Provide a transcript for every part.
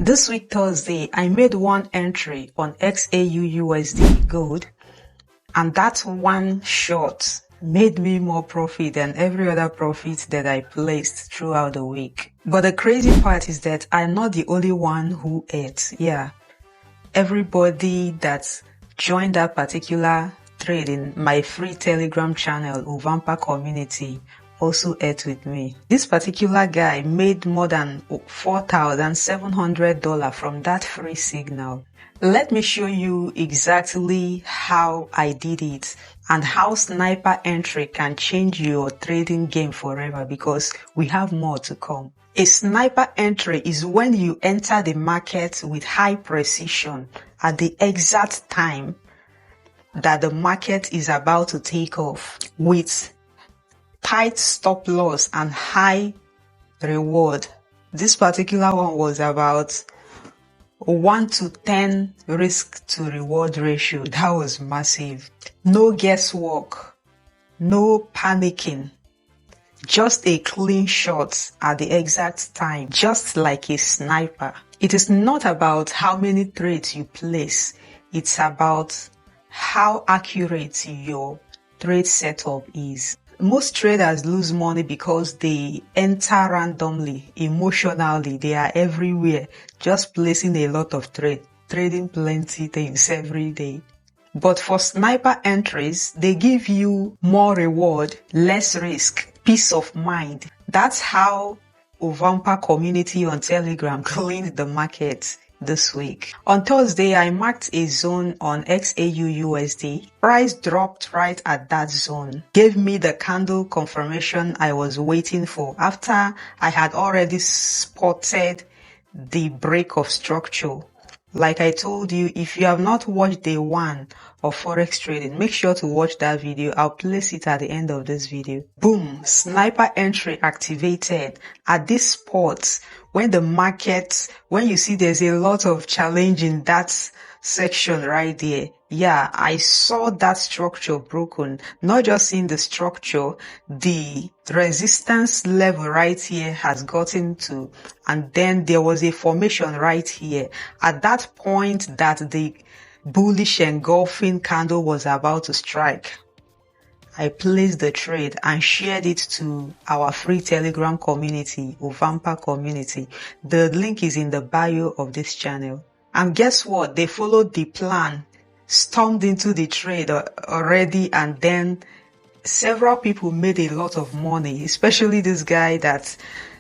This week Thursday, I made one entry on XAUUSD gold, and that one short made me more profit than every other profit that I placed throughout the week. But the crazy part is that I'm not the only one who ate. Yeah, everybody that joined that particular trade in my free Telegram channel, Ovampa community, also ate with me. This particular guy made more than $4,700 from that free signal. Let me show you exactly how I did it and how sniper entry can change your trading game forever, because we have more to come. A sniper entry is when you enter the market with high precision at the exact time that the market is about to take off, with tight stop loss and high reward. This particular one was about 1 to 10 risk to reward ratio. That was massive. No guesswork, no panicking, just a clean shot at the exact time, just like a sniper. It is not about how many trades you place, it's about how accurate your trade setup is. Most traders lose money because they enter randomly, emotionally. They are everywhere, just placing a lot of trade, trading plenty things every day. But for sniper entries, they give you more reward, less risk, peace of mind. That's how Ovampa community on Telegram cleaned the market this week. On Thursday, I marked a zone on XAUUSD. Price dropped right at that zone. Gave me the candle confirmation I was waiting for after I had already spotted the break of structure. Like I told you, if you have not watched day one of Forex trading, make sure to watch that video. I'll place it at the end of this video. Boom! Sniper entry activated at this spot when the market, when you see there's a lot of challenge in that section right there. Yeah, I saw that structure broken. Not just in the structure, the resistance level right here has gotten to, and then there was a formation right here. At that point that the bullish engulfing candle was about to strike, I placed the trade and shared it to our free Telegram community, Ovampa community. The link is in the bio of this channel. And guess what? They followed the plan, stormed into the trade already, and then several people made a lot of money, especially this guy that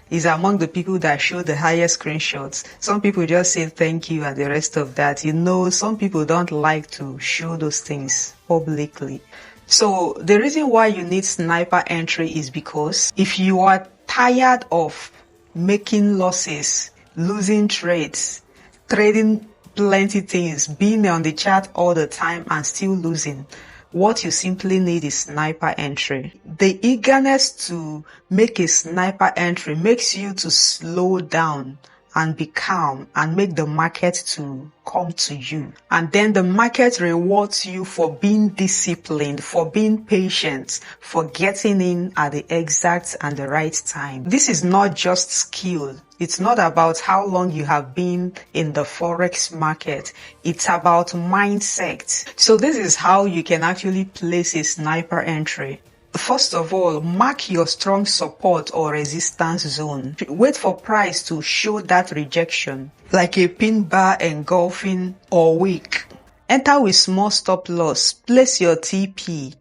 is among the people that show the highest screenshots. Some people just say thank you and the rest of that. You know, some people don't like to show those things publicly. So the reason why you need sniper entry is because if you are tired of making losses, losing trades, trading plenty things, being on the chart all the time and still losing, what you simply need is sniper entry. The eagerness to make a sniper entry makes you to slow down and be calm and make the market to come to you. And then the market rewards you for being disciplined, for being patient, for getting in at the exact and the right time. This is not just skill. It's not about how long you have been in the Forex market. It's about mindset. So this is how you can actually place a sniper entry. First of all, mark your strong support or resistance zone. Wait for price to show that rejection, like a pin bar engulfing or wick. Enter with small stop loss. Place your TP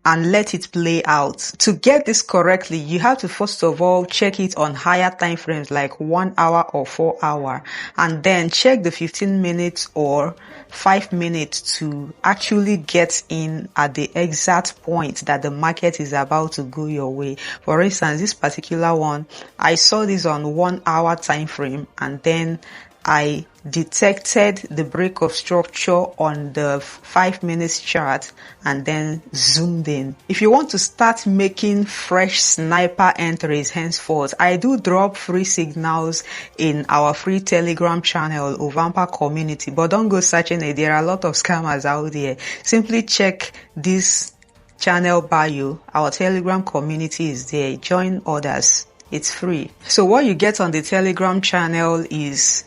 and let it play out. To get this correctly, you have to first of all check it on higher time frames like 1 hour or 4 hour, and then check the 15 minutes or 5 minutes to actually get in at the exact point that the market is about to go your way. For instance, this particular one, I saw this on 1 hour time frame, and then I detected the break of structure on the 5 minutes chart and then zoomed in. If you want to start making fresh sniper entries henceforth, I do drop free signals in our free Telegram channel, Ovampa community, but don't go searching it. There are a lot of scammers out there. Simply check this channel bio. Our Telegram community is there. Join others. It's free. So what you get on the Telegram channel is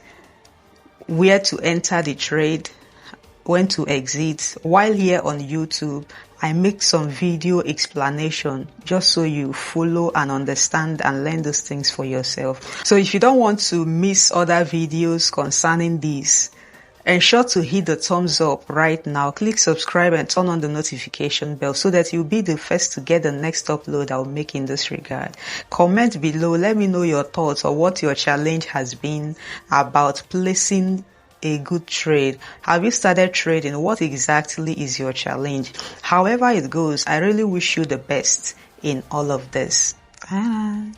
where to enter the trade, when to exit. While here on YouTube, I make some video explanation just so you follow and understand and learn those things for yourself. So if you don't want to miss other videos concerning this, ensure to hit the thumbs up right now. Click subscribe and turn on the notification bell so that you'll be the first to get the next upload I'll make in this regard. Comment below. Let me know your thoughts or what your challenge has been about placing a good trade. Have you started trading? What exactly is your challenge? However it goes, I really wish you the best in all of this. Bye.